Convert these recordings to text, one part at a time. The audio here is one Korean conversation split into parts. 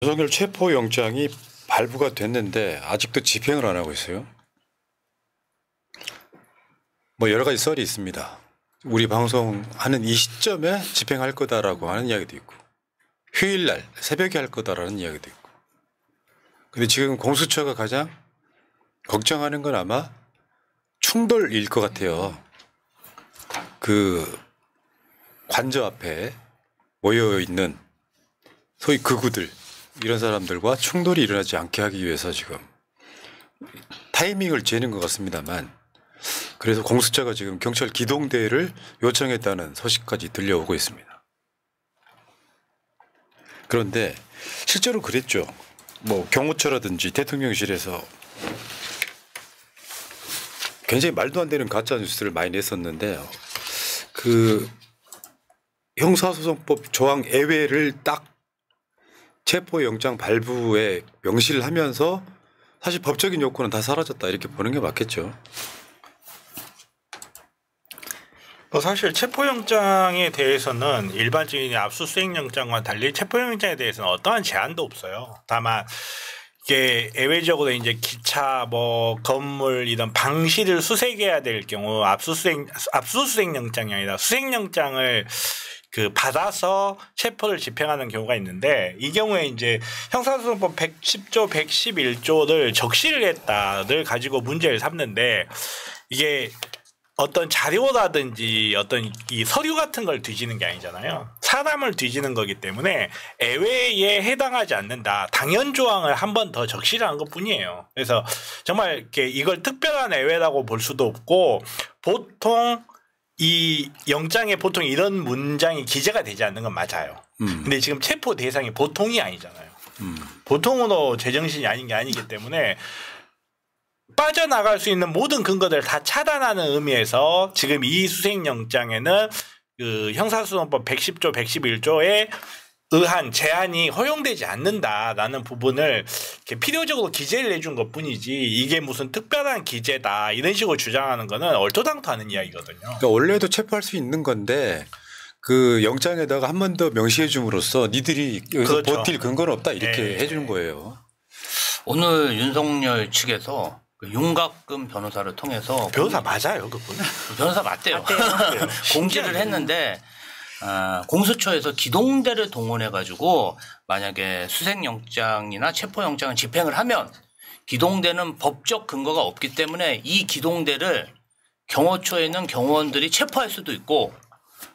윤석열 체포영장이 발부가 됐는데 아직도 집행을 안 하고 있어요. 뭐 여러 가지 썰이 있습니다. 우리 방송하는 이 시점에 집행할 거다라고 하는 이야기도 있고 휴일날 새벽에 할 거다라는 이야기도 있고. 근데 지금 공수처가 가장 걱정하는 건 아마 충돌일 것 같아요. 그 관저 앞에 모여 있는 소위 극우들 이런 사람들과 충돌이 일어나지 않게 하기 위해서 지금 타이밍을 재는 것 같습니다만, 그래서 공수처가 지금 경찰 기동대를 요청했다는 소식까지 들려오고 있습니다. 그런데 실제로 그랬죠. 뭐 경호처라든지 대통령실에서 굉장히 말도 안 되는 가짜 뉴스를 많이 냈었는데, 그 형사소송법 조항 예외를 딱 체포영장 발부에 명시를 하면서 사실 법적인 요건은 다 사라졌다 이렇게 보는 게 맞겠죠. 사실 체포영장에 대해서는 일반적인 압수수색영장과 달리 체포영장에 대해서는 어떠한 제한도 없어요. 다만 이게 예외적으로 이제 기차, 뭐 건물 이런 방실을 수색해야 될 경우 압수수색영장이 아니라 수색영장을 받아서 체포를 집행하는 경우가 있는데, 이 경우에 이제 형사소송법 110조, 111조를 적시를 했다를 가지고 문제를 삼는데, 이게 어떤 자료라든지 어떤 이 서류 같은 걸 뒤지는 게 아니잖아요. 사람을 뒤지는 거기 때문에 예외에 해당하지 않는다. 당연 조항을 한 번 더 적시를 한 것뿐이에요. 그래서 정말 이렇게 이걸 특별한 예외라고 볼 수도 없고, 보통 이 영장에 보통 이런 문장이 기재가 되지 않는 건 맞아요. 근데 지금 체포 대상이 보통이 아니잖아요. 보통으로 제정신이 아닌 게 아니기 때문에 빠져나갈 수 있는 모든 근거들을 다 차단하는 의미에서 지금 이 수색영장에는 그 형사소송법 110조, 111조에 의한 제한이 허용되지 않는다라는 부분을 이렇게 필요적으로 기재를 해준 것뿐이지, 이게 무슨 특별한 기재다 이런 식으로 주장하는 거는 얼토당토하는 이야기거든요. 그러니까 원래도 체포할 수 있는 건데 그 영장에다가 한 번 더 명시해 줌으로써 니들이 여기서 그렇죠. 버틸 근거는 없다 이렇게 네. 해주는 거예요. 오늘 윤석열 측에서 윤곽금 변호사를 통해서 변호사 맞아요, 그분? 변호사 맞대요. 공지를 했는데 공수처에서 기동대를 동원해 가지고 만약에 수색영장이나 체포영장을 집행을 하면 기동대는 법적 근거가 없기 때문에 이 기동대를 경호처에 있는 경호원들이 체포할 수도 있고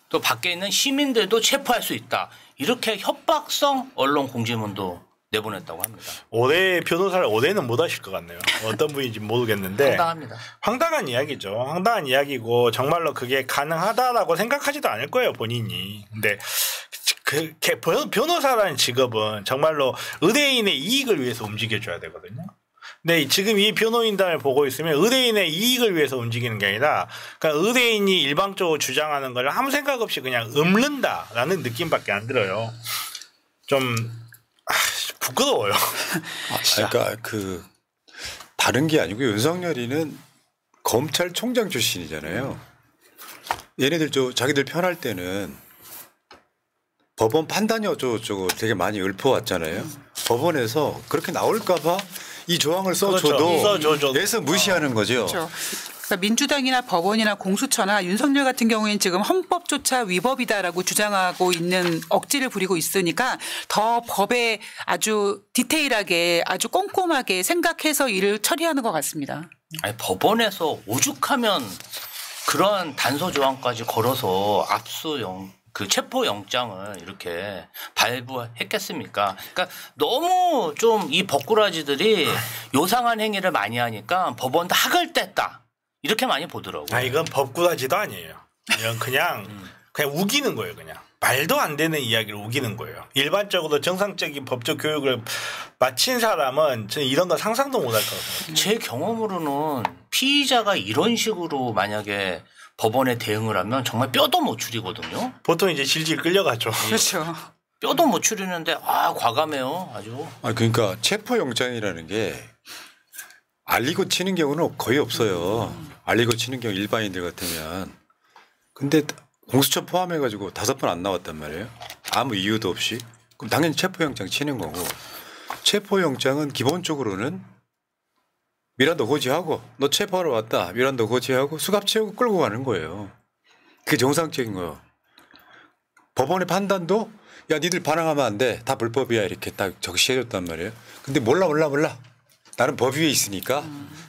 또 밖에 있는 시민들도 체포할 수 있다. 이렇게 협박성 언론 공지문도 내보냈다고 합니다. 올해 변호사를 올해는 못 하실 것 같네요. 어떤 분인지 모르겠는데 황당합니다. 황당한 이야기죠. 황당한 이야기고 정말로 그게 가능하다라고 생각하지도 않을 거예요, 본인이. 근데 변호사라는 직업은 정말로 의뢰인의 이익을 위해서 움직여줘야 되거든요. 근데 지금 이 변호인단을 보고 있으면 의뢰인의 이익을 위해서 움직이는 게 아니라, 그러니까 의뢰인이 일방적으로 주장하는 걸 아무 생각 없이 그냥 읊는다라는 느낌밖에 안 들어요. 좀 부끄러워요. 그러니까 다른 게 아니고 윤석열이는 검찰총장 출신이잖아요. 얘네들 자기들 편할 때는 법원 판단이 어쩌고저쩌고 되게 많이 읊어왔잖아요. 법원에서 그렇게 나올까봐 이 조항을 써줘도 그래서 무시하는 거죠. 그렇죠. 그러니까 민주당이나 법원이나 공수처나 윤석열 같은 경우에는 지금 헌법조차 위법이다라고 주장하고 있는 억지를 부리고 있으니까 더 법에 아주 디테일하게 아주 꼼꼼하게 생각해서 일을 처리하는 것 같습니다. 아니, 법원에서 오죽하면 그러한 단서 조항까지 걸어서 체포영장을 이렇게 발부했겠습니까? 그러니까 너무 좀 이 법꾸라지들이 요상한 행위를 많이 하니까 법원도 학을 뗐다. 이렇게 많이 보더라고요. 이건 법꾸라지도 아니에요. 이건 그냥 우기는 거예요. 그냥 말도 안 되는 이야기를 우기는 거예요. 일반적으로 정상적인 법적 교육을 마친 사람은 저는 이런 거 상상도 못할 것 같아요. 제 경험으로는 피의자가 이런 식으로 만약에 법원에 대응을 하면 정말 뼈도 못 추리거든요. 보통 이제 질질 끌려가죠. 그렇죠. 뼈도 못 추리는데 과감해요. 아주. 그러니까 체포영장이라는 게 알리고 치는 경우는 거의 없어요. 알리고 치는 경우 일반인들 같으면. 근데 공수처 포함해가지고 5번 안 나왔단 말이에요. 아무 이유도 없이. 그럼 당연히 체포영장 치는 거고. 체포영장은 기본적으로는 미란다 고지하고 너 체포하러 왔다. 미란다 고지하고 수갑 채우고 끌고 가는 거예요. 그게 정상적인 거예요. 법원의 판단도 야 니들 반항하면 안 돼. 다 불법이야 이렇게 딱 적시해줬단 말이에요. 근데 몰라. 나는 법 위에 있으니까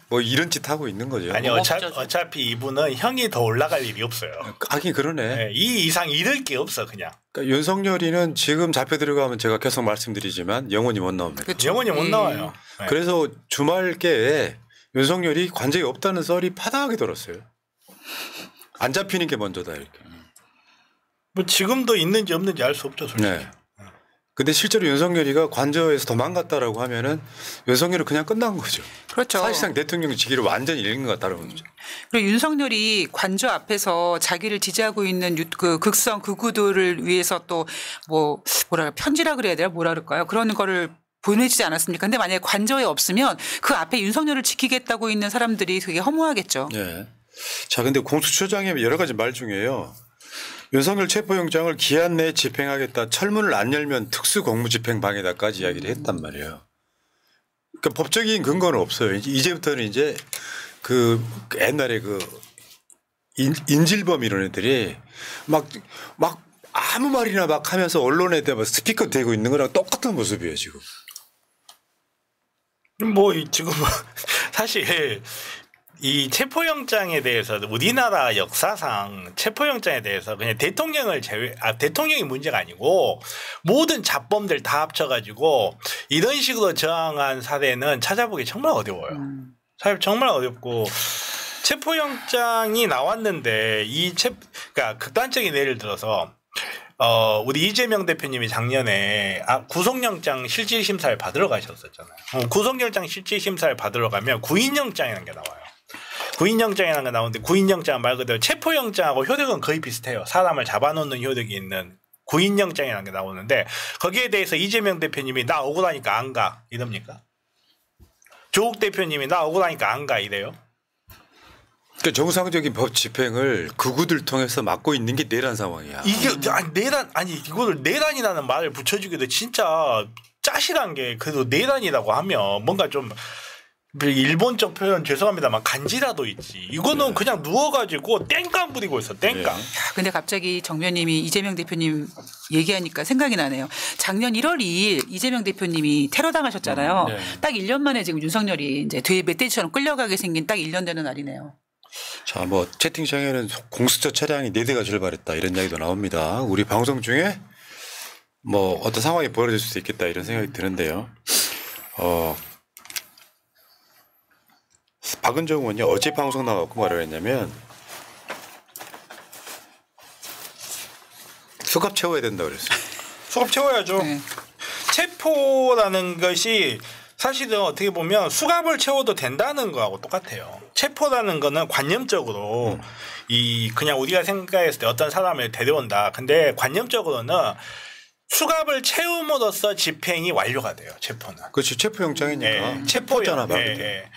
뭐 이런 짓 하고 있는 거죠. 아니 어차피 이분은 형이 더 올라갈 일이 없어요. 하긴 그러네. 네, 이 이상 잃을 게 없어 그냥. 그러니까 윤석열이는 지금 잡혀 들어가면 제가 계속 말씀드리지만 영원히 못 나옵니다. 그렇죠. 영원히 못 나와요. 네. 그래서 주말께에 윤석열이 관저에 없다는 썰이 파다하게 돌았어요. 안 잡히는 게 먼저다 이렇게. 뭐 지금도 있는지 없는지 알 수 없죠, 솔직히. 네. 근데 실제로 윤석열이가 관저에서 도망갔다라고 하면은 윤석열은 그냥 끝난 거죠. 그렇죠. 사실상 대통령직위를 완전히 잃은 것 같다는 거죠. 그리고 윤석열이 관저 앞에서 자기를 지지하고 있는 그 극성 극우들을 위해서 또 뭐 뭐랄까 편지라 그래야 되나 뭐라 그럴까요? 그런 거를 보내지지 않았습니까? 근데 만약에 관저에 없으면 그 앞에 윤석열을 지키겠다고 있는 사람들이 되게 허무하겠죠. 네. 자, 근데 공수처장의 여러 가지 말 중에요. 윤석열 체포영장을 기한 내에 집행하겠다. 철문을 안 열면 특수공무집행 방해다까지 이야기를 했단 말이에요. 그러니까 법적인 근거는 없어요. 이제부터는 이제 그 옛날에 그 인질범 이런 애들이 막 아무 말이나 막 하면서 언론에 대한 스피커 대고 있는 거랑 똑같은 모습이에요 지금. 뭐 지금 사실 이 체포영장에 대해서 우리나라 역사상 체포영장에 대해서 그냥 대통령이 문제가 아니고 모든 잡범들 다 합쳐가지고 이런 식으로 저항한 사례는 찾아보기 정말 어려워요. 사실 정말 어렵고 체포영장이 나왔는데 그러니까 극단적인 예를 들어서 우리 이재명 대표님이 작년에 구속영장 실질심사를 받으러 가셨었잖아요. 구속영장 실질심사를 받으러 가면 구인영장이라는 게 나와요. 구인영장이라는 게 나오는데 구인영장 말 그대로 체포영장하고 효력은 거의 비슷해요. 사람을 잡아놓는 효력이 있는 구인영장이라는 게 나오는데 거기에 대해서 이재명 대표님이 나 억울하니까 안 가 이럽니까? 조국 대표님이 나 억울하니까 안 가 이래요? 그러니까 정상적인 법 집행을 극우들 통해서 막고 있는 게 내란 상황이야. 이게 이거를 내란이라는 말을 붙여주기도 진짜 짜실한 게 그래도 내란이라고 하면 뭔가 좀 일본적 표현 죄송합니다만 간지라도 있지. 이거는 그냥 누워가지고 땡깡 부리고 있어. 땡깡. 근데 갑자기 정면님이 이재명 대표님 얘기하니까 생각이 나네요. 작년 1월 2일 이재명 대표님이 테러 당하셨잖아요. 딱 1년 만에 지금 윤석열이 이제 뒤에 멧돼지처럼 끌려가게 생긴 딱 1년 되는 날이네요. 자, 뭐 채팅창에는 공수처 차량이 4대가 출발했다 이런 이야기도 나옵니다. 우리 방송 중에 뭐 어떤 상황이 벌어질 수도 있겠다 이런 생각이 드는데요. 박은정 의원이 어제 방송 나왔고 뭐라고 했냐면 수갑 채워야 된다고 그랬어요. 수갑 채워야죠. 네. 체포라는 것이 사실은 어떻게 보면 수갑을 채워도 된다는 거하고 똑같아요. 체포라는 거는 관념적으로 그냥 우리가 생각했을 때 어떤 사람을 데려온다. 근데 관념적으로는 수갑을 채움으로써 집행이 완료가 돼요. 체포는. 그렇죠. 체포영장이니까. 네. 체포잖아. 네.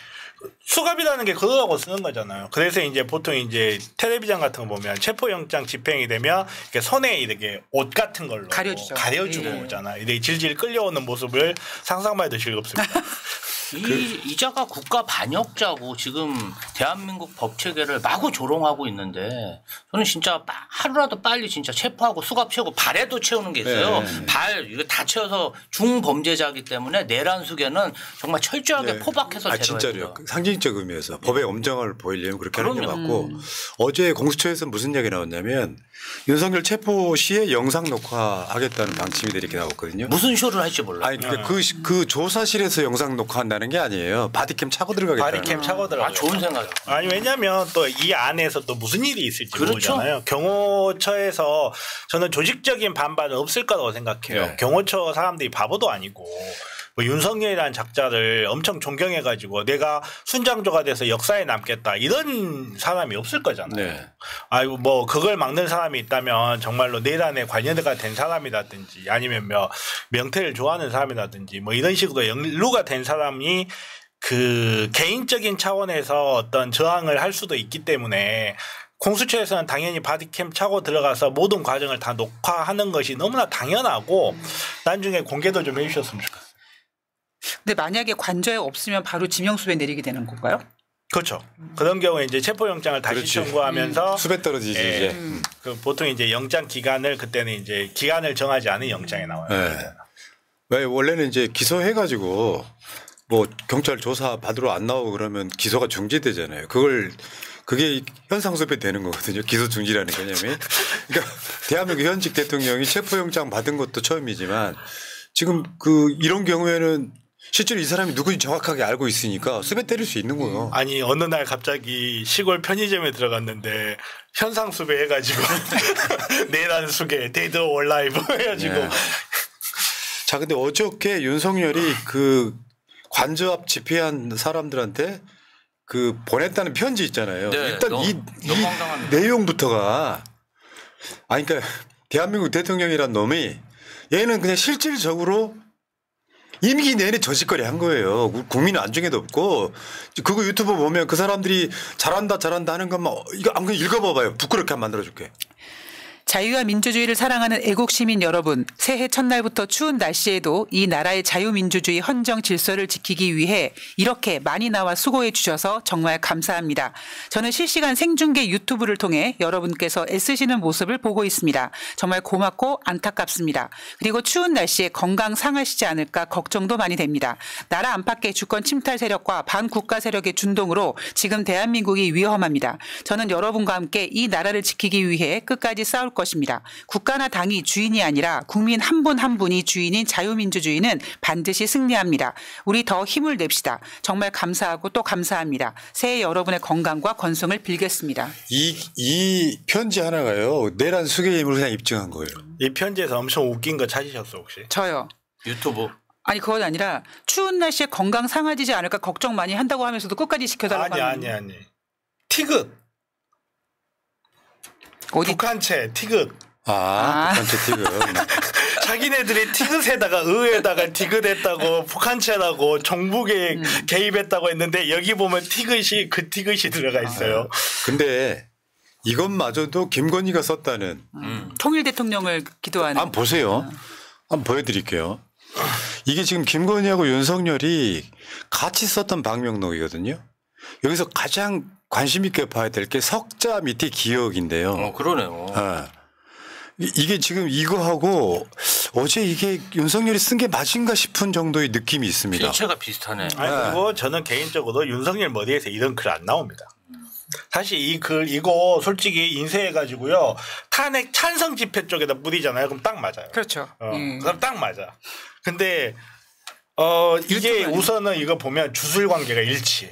수갑이라는 게 그거하고 쓰는 거잖아요. 그래서 이제 보통 이제 텔레비전 같은 거 보면 체포영장 집행이 되면 이렇게 손에 이렇게 옷 같은 걸로 가려주고 오잖아. 이렇게 질질 끌려오는 모습을 상상만 해도 즐겁습니다. 이자가 국가 반역자고 지금 대한민국 법 체계를 마구 조롱하고 있는데 저는 진짜 하루라도 빨리 진짜 체포하고 수갑 채우고 발에도 채우는 게 있어요. 네. 발 이거 다 채워서 중범죄자이기 때문에 내란 수괴는 정말 철저하게 포박해서 제거해야 진짜로요. 상징적 의미에서 법의 엄정을 보이려면 그렇게 하는 게 그럼요. 맞고 어제 공수처에서 무슨 얘기 나왔냐면 윤석열 체포 시에 영상 녹화하겠다는 방침이 이렇게 나왔거든요. 무슨 쇼를 할지 몰라요. 아니 그러니까 그 조사실에서 영상 녹화한다는 게 아니에요. 바디캠 차고 들어가겠다는. 바디캠 차고 들어가. 좋은 생각이에요. 아니 왜냐하면 또 이 안에서 또 무슨 일이 있을지 그렇죠. 모르잖아요. 경호처에서 저는 조직적인 반발은 없을 거라고 생각해요. 네. 경호처 사람들이 바보도 아니고 뭐 윤석열이라는 작자를 엄청 존경해가지고 내가 순장조가 돼서 역사에 남겠다 이런 사람이 없을 거잖아요. 네. 아이고 뭐 그걸 막는 사람이 있다면 정말로 내란에 관여가 된 사람이라든지 아니면 뭐 명태를 좋아하는 사람이라든지 뭐 이런 식으로 연루가 된 사람이 그 개인적인 차원에서 어떤 저항을 할 수도 있기 때문에 공수처에서는 당연히 바디캠 차고 들어가서 모든 과정을 다 녹화하는 것이 너무나 당연하고 나중에 공개도 좀 해주셨으면 좋겠어요. 근데 만약에 관저에 없으면 바로 지명수배 내리게 되는 건가요? 그렇죠. 그런 경우에 이제 체포영장을 다시 그렇지. 청구하면서 수배 떨어지지 이제. 그 보통 이제 영장 기간을 그때는 이제 기간을 정하지 않은 영장에 나와요. 네. 왜 원래는 이제 기소해가지고 뭐 경찰 조사 받으러 안 나오고 그러면 기소가 중지되잖아요. 그게 현상수배 되는 거거든요. 기소 중지라는 개념이. 그러니까 대한민국 현직 대통령이 체포영장 받은 것도 처음이지만 지금 이런 경우에는 실제로 이 사람이 누군지 정확하게 알고 있으니까 수배 때릴 수 있는 거예요. 아니 어느 날 갑자기 시골 편의점에 들어갔는데 현상 수배해가지고 내란 수계 데드 올 라이브 해가지고 네. 자, 근데 어저께 윤석열이 그 관저 앞 집회한 사람들한테 보냈다는 편지 있잖아요. 네, 일단 너무 황당합니다. 내용부터가 그러니까 대한민국 대통령이란 놈이 얘는 그냥 실질적으로 임기 내내 저짓거리 한 거예요. 국민 안중에도 없고 그거 유튜브 보면 그 사람들이 잘한다 하는 것만 이거 안 그냥 읽어봐봐요. 부끄럽게 한 만들어줄게. 자유와 민주주의를 사랑하는 애국 시민 여러분, 새해 첫날부터 추운 날씨에도 이 나라의 자유민주주의 헌정 질서를 지키기 위해 이렇게 많이 나와 수고해 주셔서 정말 감사합니다. 저는 실시간 생중계 유튜브를 통해 여러분께서 애쓰시는 모습을 보고 있습니다. 정말 고맙고 안타깝습니다. 그리고 추운 날씨에 건강 상하시지 않을까 걱정도 많이 됩니다. 나라 안팎의 주권 침탈 세력과 반국가 세력의 준동으로 지금 대한민국이 위험합니다. 저는 여러분과 함께 이 나라를 지키기 위해 끝까지 싸울 것입니다. 국가나 당이 주인이 아니라 국민 한 분 한 분이 주인인 자유민주주의는 반드시 승리합니다. 우리 더 힘을 냅시다. 정말 감사하고 또 감사합니다. 새해 여러분의 건강과 건승을 빌겠습니다. 이 편지 하나가요. 내란 수괴의 힘을 그냥 입증한 거예요. 이 편지에서 엄청 웃긴 거 찾으셨어 혹시? 저요. 유튜브. 아니 그건 아니라 추운 날씨에 건강 상하지지 않을까 걱정 많이 한다고 하면서도 끝까지 지켜달라고 하는. 아니. 티귿. 어디 북한채 티귿. 북한채 티귿. 자기네들이 티귿에다가 의에다가 티귿했다고 북한채라고 정부에 개입했다고 했는데 여기 보면 티귿이 그 티귿이 들어가 있어요. 근데 이것마저도 김건희가 썼다는. 통일 대통령을 기도하는. 한번 보세요. 한번 보여드릴게요. 이게 지금 김건희하고 윤석열이 같이 썼던 방명록이거든요. 여기서 가장 관심 있게 봐야 될 게 석자 밑에 기억인데요. 그러네요. 이게 지금 이거하고 어제 이게 윤석열이 쓴 게 맞은가 싶은 정도의 느낌이 있습니다. 필체가 비슷하네. 그리고 저는 개인적으로 윤석열 머리에서 이런 글 안 나옵니다. 사실 이 글 이거 솔직히 인쇄해가지고요 탄핵 찬성 집회 쪽에다 뿌리잖아요. 그럼 딱 맞아요. 그렇죠. 그럼 딱 맞아. 근데 이게 우선은 이거 보면 주술 관계가 일치해.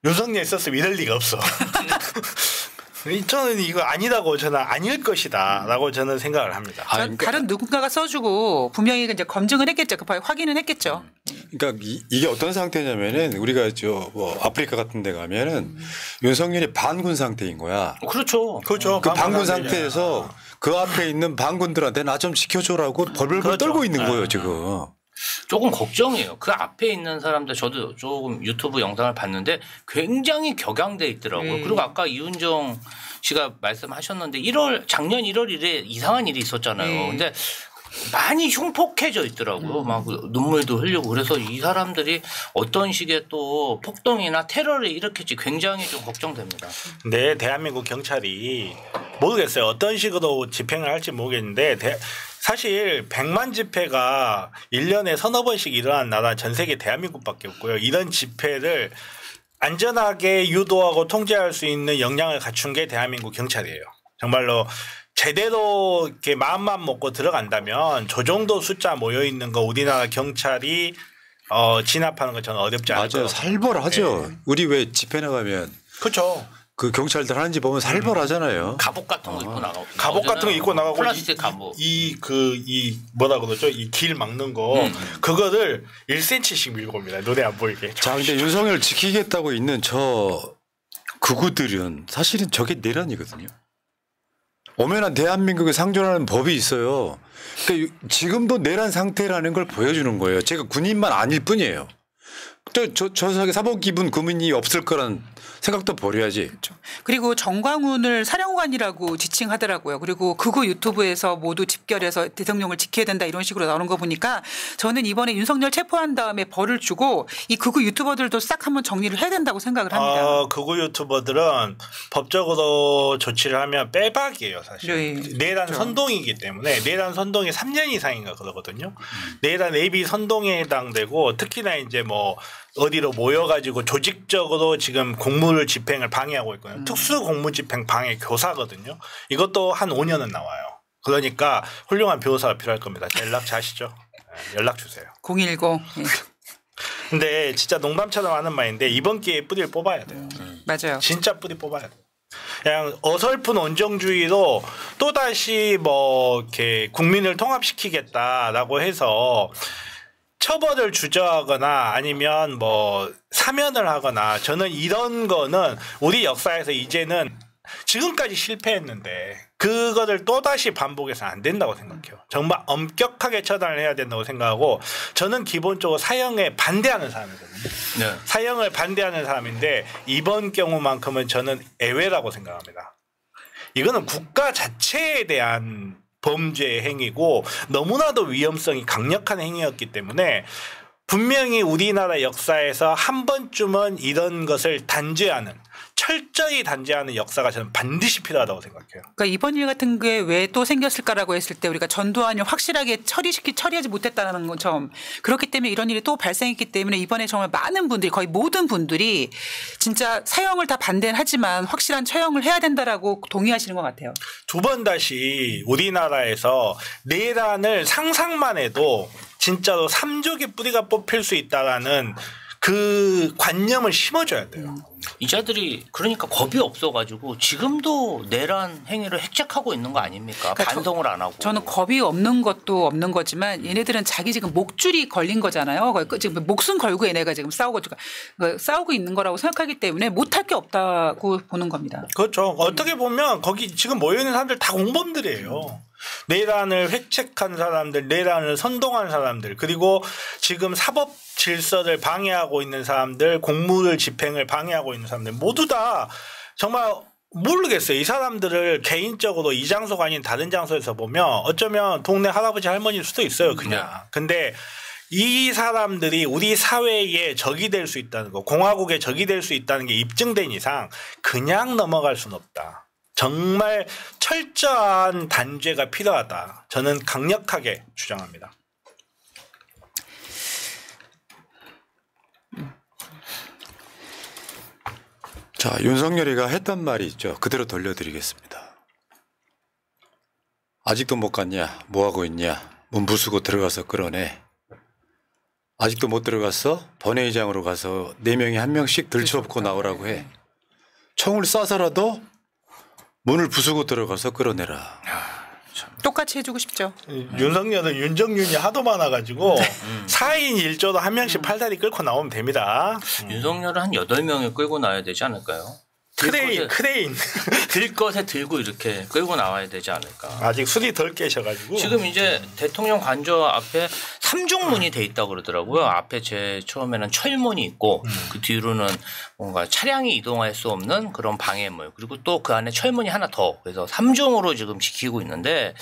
윤석열 썼으면 이럴 리가 없어. 저는 이거 아니라고 저는 아닐 것이다라고 저는 생각을 합니다. 다른 누군가가 써주고 분명히 이제 검증을 했겠죠. 확인은 했겠죠. 그러니까 이게 어떤 상태냐면은 우리가 아프리카 같은 데 가면은 윤석열이 반군 상태인 거야. 그렇죠. 그렇죠. 그 반군 상태에서 그 앞에 있는 반군들한테 나 좀 지켜줘라고 벌벌 떨고 있는 거예요 지금. 조금 걱정이에요. 그 앞에 있는 사람들 저도 조금 유튜브 영상을 봤는데 굉장히 격양돼 있더라고요. 그리고 아까 이훈정 씨가 말씀하셨는데 작년 1월 1일에 이상한 일이 있었잖아요. 근데 많이 흉폭해져 있더라고요. 막 눈물도 흘리고 그래서 이 사람들이 어떤 식의 또 폭동이나 테러를 일으킬지 굉장히 좀 걱정됩니다. 네, 대한민국 경찰이 모르겠어요. 어떤 식으로 집행을 할지 모르겠는데 사실 100만 집회가 1년에 서너 번씩 일어나는 나라 전 세계 대한민국밖에 없고요. 이런 집회를 안전하게 유도하고 통제할 수 있는 역량을 갖춘 게 대한민국 경찰이에요. 정말로 제대로 이렇게 마음만 먹고 들어간다면 저 정도 숫자 모여 있는 거 우리나라 경찰이 진압하는 건 저는 어렵지 않을 맞아요. 거예요. 살벌하죠. 네. 우리 왜 집회 나가면 그렇죠. 그 경찰들 하는지 보면 살벌하잖아요. 갑옷 같은 거 입고 나가고. 갑옷 같은 거 입고 나가고 플라스틱 갑옷. 이 뭐라 그러죠? 이 길 막는 거 그거를 1cm씩 밀고 옵니다. 눈에 안 보이게. 자, 근데 윤석열 지키겠다고 있는 저 극우들은 사실은 저게 내란이거든요. 엄연한 대한민국에 상존하는 법이 있어요. 그러니까 지금도 내란 상태라는 걸 보여주는 거예요. 제가 군인만 아닐 뿐이에요. 저 사복입은 군인이 없을 거란 생각도 버려야지. 그렇죠. 그리고 정광훈을 사령관이라고 지칭하더라고요. 그리고 극우 유튜브에서 모두 집결해서 대통령을 지켜야 된다 이런 식으로 나오는 거 보니까 저는 이번에 윤석열 체포한 다음에 벌을 주고 이 극우 유튜버들도 싹 한번 정리를 해야 된다고 생각을 합니다. 극우 유튜버들은 법적으로 조치를 하면 빼박이에요, 사실. 네. 내란 그렇죠. 선동이기 때문에 내란 선동이 3년 이상인가 그러거든요. 내란 AB 선동에 해당되고 특히나 이제 뭐 어디로 모여가지고 조직적으로 지금 공무를 집행을 방해하고 있거든요. 특수 공무 집행 방해 교사거든요. 이것도 한 5년은 나와요. 그러니까 훌륭한 변호사가 필요할 겁니다. 제 연락 자시죠? 연락 주세요. 010. 예. 근데 진짜 농담처럼 하는 말인데 이번 기회에 뿌리를 뽑아야 돼요. 맞아요. 진짜 뿌리 뽑아야 돼요. 그냥 어설픈 온정주의로 또다시 뭐 이렇게 국민을 통합시키겠다라고 해서 처벌을 주저하거나 아니면 뭐 사면을 하거나 저는 이런 거는 우리 역사에서 이제는 지금까지 실패했는데 그거를 또다시 반복해서 안 된다고 생각해요. 정말 엄격하게 처단을 해야 된다고 생각하고 저는 기본적으로 사형에 반대하는 사람이거든요. 네. 사형을 반대하는 사람인데 이번 경우만큼은 저는 예외라고 생각합니다. 이거는 국가 자체에 대한 범죄 행위고 너무나도 위험성이 강력한 행위였기 때문에 분명히 우리나라 역사에서 한 번쯤은 이런 것을 단죄하는 철저히 단죄하는 역사가 저는 반드시 필요하다고 생각해요. 그러니까 이번 일 같은 게 왜 또 생겼을까라고 했을 때 우리가 전두환을 확실하게 처리하지 못했다는 것처럼 그렇기 때문에 이런 일이 또 발생했기 때문에 이번에 정말 많은 분들이 거의 모든 분들이 진짜 사형을 다 반대는 하지만 확실한 처형을 해야 된다라고 동의하시는 것 같아요. 두 번 다시 우리나라에서 내란을 상상만 해도 진짜로 삼족의 뿌리가 뽑힐 수 있다라는 그 관념을 심어줘야 돼요. 이 자들이 그러니까 겁이 없어가지고 지금도 내란 행위를 획책하고 있는 거 아닙니까? 그러니까 반성을 안 하고. 저는 겁이 없는 것도 없는 거지만 얘네들은 자기 지금 목줄이 걸린 거잖아요. 지금 목숨 걸고 얘네가 지금 싸우고 있는 거라고 생각하기 때문에 못할 게 없다고 보는 겁니다. 그렇죠. 어떻게 보면 거기 지금 모여있는 사람들 다 공범들이에요. 내란을 획책한 사람들, 내란을 선동한 사람들, 그리고 지금 사법 질서를 방해하고 있는 사람들, 공무를 집행을 방해하고 있는 사람들 모두 다 정말 모르겠어요. 이 사람들을 개인적으로 이 장소가 아닌 다른 장소에서 보면 어쩌면 동네 할아버지 할머니일 수도 있어요. 그냥. 근데 이 사람들이 우리 사회에 적이 될 수 있다는 거, 공화국에 적이 될 수 있다는 게 입증된 이상 그냥 넘어갈 수는 없다. 정말 철저한 단죄가 필요하다. 저는 강력하게 주장합니다. 자, 윤석열이가 했던 말이 있죠. 그대로 돌려드리겠습니다. 아직도 못 갔냐? 뭐하고 있냐? 문 부수고 들어가서 끌어내. 아직도 못 들어갔어? 번외의장으로 가서 4명이 1명씩 들쳐업고 나오라고 해. 총을 쏴서라도 문을 부수고 들어가서 끌어내라. 똑같이 해주고 싶죠. 윤석열은 윤정윤이 하도 많아가지고 4인 1조도 한 명씩 팔다리 끌고 나오면 됩니다. 윤석열은 한 8명을 끌고 나와야 되지 않을까요? 크레인. 들 것에 들고 이렇게 끌고 나와야 되지 않을까. 아직 술이 덜 깨셔가지고. 지금 이제 대통령 관저 앞에 3중문이 돼 있다고 그러더라고요. 앞에 제 처음에는 철문이 있고 그 뒤로는 뭔가 차량이 이동할 수 없는 그런 방해물, 그리고 또 그 안에 철문이 하나 더, 그래서 3중으로 지금 지키고 있는데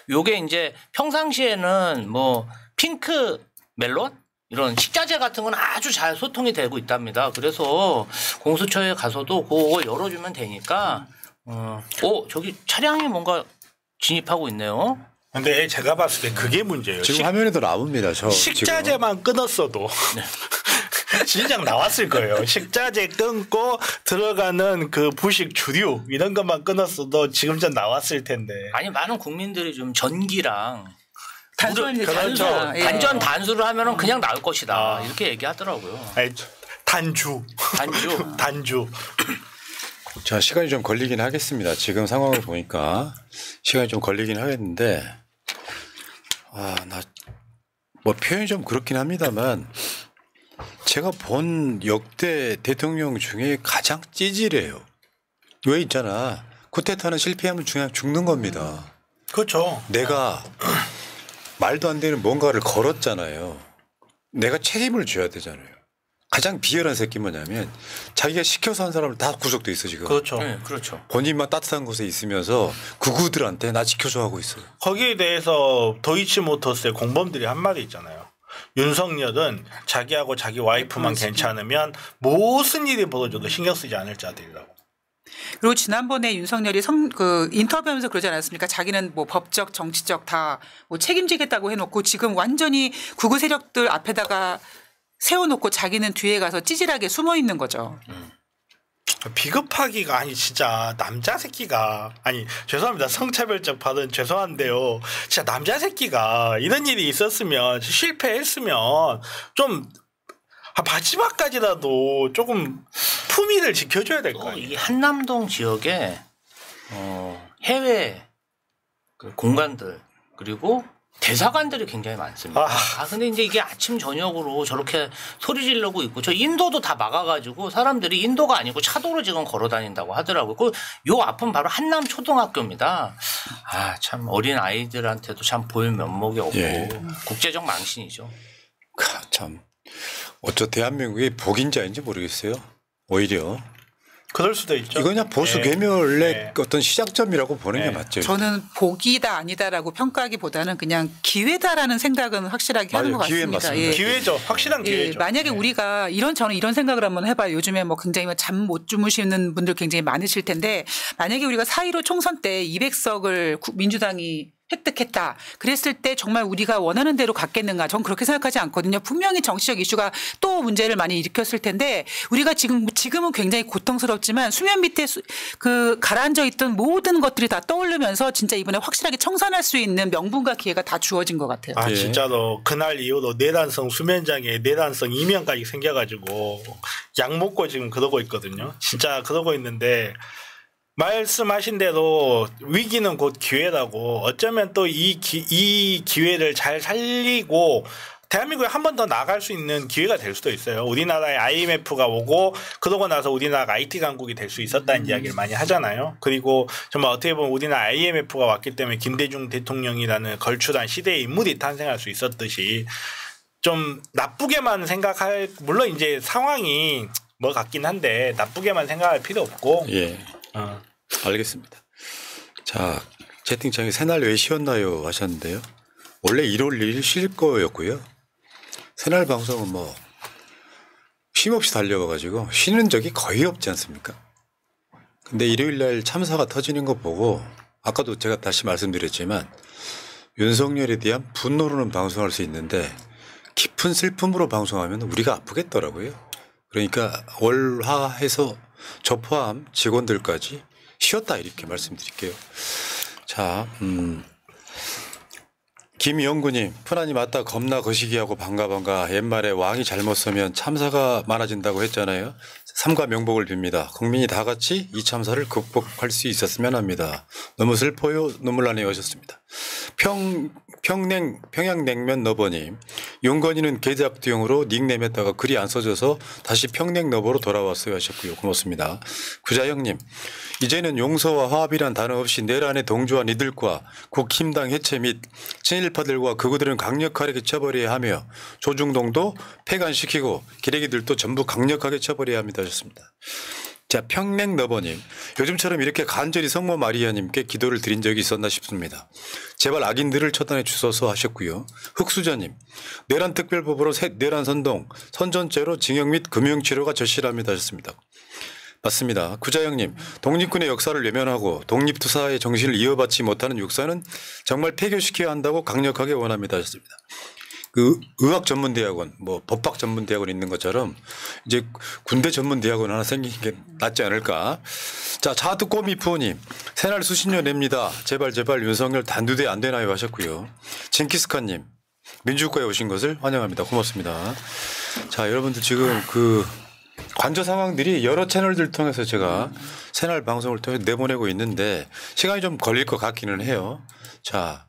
요게 이제 평상시에는 뭐 핑크 멜론 이런 식자재 같은 건 아주 잘 소통이 되고 있답니다. 그래서 공수처에 가서도 그거 열어주면 되니까 저기 차량이 뭔가 진입하고 있네요. 근데 제가 봤을 때 그게 문제예요. 지금 화면에도 나옵니다. 식자재만 끊었어도 진작 나왔을 거예요. 식자재 끊고 들어가는 그 부식 주류 이런 것만 끊었어도 지금 전 나왔을 텐데. 아니 많은 국민들이 좀 전기랑 단전 단수를 하면은 그냥 나올 것이다 이렇게 얘기하더라고요. 아니, 단주. 자, 시간이 좀 걸리긴 하겠습니다. 지금 상황을 보니까 시간이 좀 걸리긴 하겠는데, 나 뭐 표현이 좀 그렇긴 합니다만 제가 본 역대 대통령 중에 가장 찌질해요. 왜 있잖아. 쿠데타는 실패하면 그냥 죽는 겁니다. 그렇죠. 내가 말도 안 되는 뭔가를 걸었잖아요. 내가 책임을 져야 되잖아요. 가장 비열한 새끼 뭐냐면 자기가 시켜서 한 사람을 다 구속돼 있어 지금. 그렇죠. 네, 그렇죠. 본인만 따뜻한 곳에 있으면서 극우들한테 나 지켜줘 하고 있어요. 거기에 대해서 도이치모터스의 공범들이 한 말이 있잖아요. 윤석열은 자기하고 자기 와이프만 괜찮으면 무슨 일이 벌어져도 신경 쓰지 않을 자들이라고. 그리고 지난번에 윤석열이 인터뷰하면서 그러지 않았습니까? 자기는 뭐 법적, 정치적 다 뭐 책임지겠다고 해놓고 지금 완전히 극우 세력들 앞에다가 세워놓고 자기는 뒤에 가서 찌질하게 숨어 있는 거죠. 비겁하기가 아니 진짜 남자 새끼가 아니 죄송합니다 성차별적 발언 죄송한데요 진짜 남자 새끼가 이런 일이 있었으면 실패했으면 좀 마지막까지라도 조금 품위를 지켜줘야 될 거 아니에요. 이 한남동 지역에 해외 그 공간들 그리고 대사관들이 굉장히 많습니다. 근데 이제 이게 아침 저녁으로 저렇게 소리 지르고 있고 저 인도도 다 막아가지고 사람들이 인도가 아니고 차도로 지금 걸어 다닌다고 하더라고요. 요 앞은 바로 한남 초등학교입니다. 참 어린 아이들한테도 참 보일 면목이 없고 예. 국제적 망신이죠. 참 어쩌 대한민국이 복인자인지 모르겠어요. 오히려. 그럴 수도 있죠. 이거 그냥 보수 괴멸의 어떤 시작점이라고 보는 게 맞죠. 저는 복이다 아니다라고 평가하기보다는 그냥 기회다라는 생각은 확실하게 하는 것 기회는 같습니다. 맞습니다. 기회죠. 확실한 기회죠. 만약에 우리가 저는 이런 생각을 한번 해봐요. 요즘에 뭐 굉장히 잠 못 주무시는 분들 굉장히 많으실 텐데 만약에 우리가 4.15 총선 때 200석을 민주당이 획득했다. 그랬을 때 정말 우리가 원하는 대로 갔겠는가? 전 그렇게 생각하지 않거든요. 분명히 정치적 이슈가 또 문제를 많이 일으켰을 텐데 우리가 지금은 굉장히 고통스럽지만 수면 밑에 가라앉아 있던 모든 것들이 다 떠오르면서 진짜 이번에 확실하게 청산할 수 있는 명분과 기회가 다 주어진 것 같아요. 예. 진짜로 그날 이후로 내란성 수면장애 내란성 이명까지 생겨가지고 약 먹고 지금 그러고 있거든요. 진짜 그러고 있는데 말씀하신 대로 위기는 곧 기회라고 어쩌면 또 이 기회를 잘 살리고 대한민국에 한 번 더 나갈 수 있는 기회가 될 수도 있어요. 우리나라에 IMF가 오고 그러고 나서 우리나라가 IT 강국이 될 수 있었다는 이야기를 많이 하잖아요. 그리고 정말 어떻게 보면 우리나라 IMF가 왔기 때문에 김대중 대통령이라는 걸출한 시대의 인물이 탄생할 수 있었듯이 좀 나쁘게만 생각할 물론 이제 상황이 뭐 같긴 한데 나쁘게만 생각할 필요 없고 예. 알겠습니다. 자, 채팅창에 새날 왜 쉬었나요 하셨는데요. 원래 1월 1일 쉴 거였고요. 새날 방송은 뭐 쉼없이 달려와가지고 쉬는 적이 거의 없지 않습니까? 근데 일요일 날 참사가 터지는 거 보고 아까도 제가 다시 말씀드렸지만 윤석열에 대한 분노로는 방송할 수 있는데 깊은 슬픔으로 방송하면 우리가 아프겠더라고요. 그러니까 월화해서 저 포함 직원들까지 쉬었다 이렇게 말씀드릴게요. 자, 김영구님, 푸나님 맞다 겁나 거시기하고 반가 옛말에 왕이 잘못 서면 참사가 많아진다고 했잖아요. 삼가 명복을 빕니다. 국민이 다 같이 이 참사를 극복할 수 있었으면 합니다. 너무 슬퍼요. 눈물 나네요 하셨습니다. 평양냉면 너버님, 윤건이는 계작두용으로 닉네임에다가 글이 안 써져서 다시 평냉너버로 돌아왔어요 하셨고요. 고맙습니다. 구자영님, 이제는 용서와 화합이란 단어 없이 내란에 동조한 이들과 국힘당 해체 및 친일파들과 극우들은 강력하게 처벌해야 하며 조중동도 폐간시키고 기레기들도 전부 강력하게 처벌해야 합니다 하셨습니다. 자, 평냉너버님, 요즘처럼 이렇게 간절히 성모 마리아님께 기도를 드린 적이 있었나 싶습니다. 제발 악인들을 처단해 주소서 하셨고요. 흑수저님, 내란특별법으로 내란 선전죄로 징역 및 금융치료가 절실합니다 하셨습니다. 맞습니다. 구자영님, 독립군의 역사를 외면하고 독립투사의 정신을 이어받지 못하는 육사는 정말 폐교시켜야 한다고 강력하게 원합니다 하셨습니다. 그 의학전문대학원, 뭐 법학전문대학원 있는 것처럼 이제 군대 전문대학원 하나 생기는 게 낫지 않을까. 자, 자두꼬미푸님, 새날 수십 년 냅니다. 제발 윤석열 단두대 안 되나요 하셨고요. 징키스칸님, 민주국가에 오신 것을 환영합니다. 고맙습니다. 자, 여러분들 지금 그 관저 상황들이 여러 채널들 통해서 제가 새날 방송을 통해서 내보내고 있는데 시간이 좀 걸릴 것 같기는 해요. 자,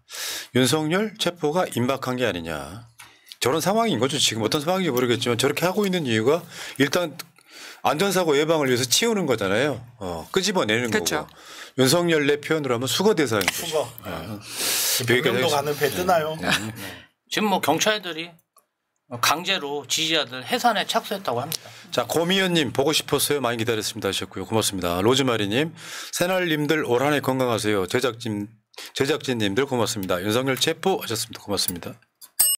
윤석열 체포가 임박한 게 아니냐. 저런 상황인 거죠. 지금 어떤 상황인지 모르겠지만 저렇게 하고 있는 이유가 일단 안전사고 예방을 위해서 치우는 거잖아요. 끄집어내는 그렇죠. 거고. 윤석열 내 표현으로 하면 수거 대상인 거죠. 수거. 100명도 가는 배 뜨나요? 지금 뭐 경찰들이 강제로 지지자들 해산에 착수했다고 합니다. 자, 고미연님 보고 싶었어요. 많이 기다렸습니다 하셨고요. 고맙습니다. 로즈마리님, 새날님들 올 한 해 건강하세요. 제작진님들 고맙습니다. 윤석열 체포하셨습니다. 고맙습니다.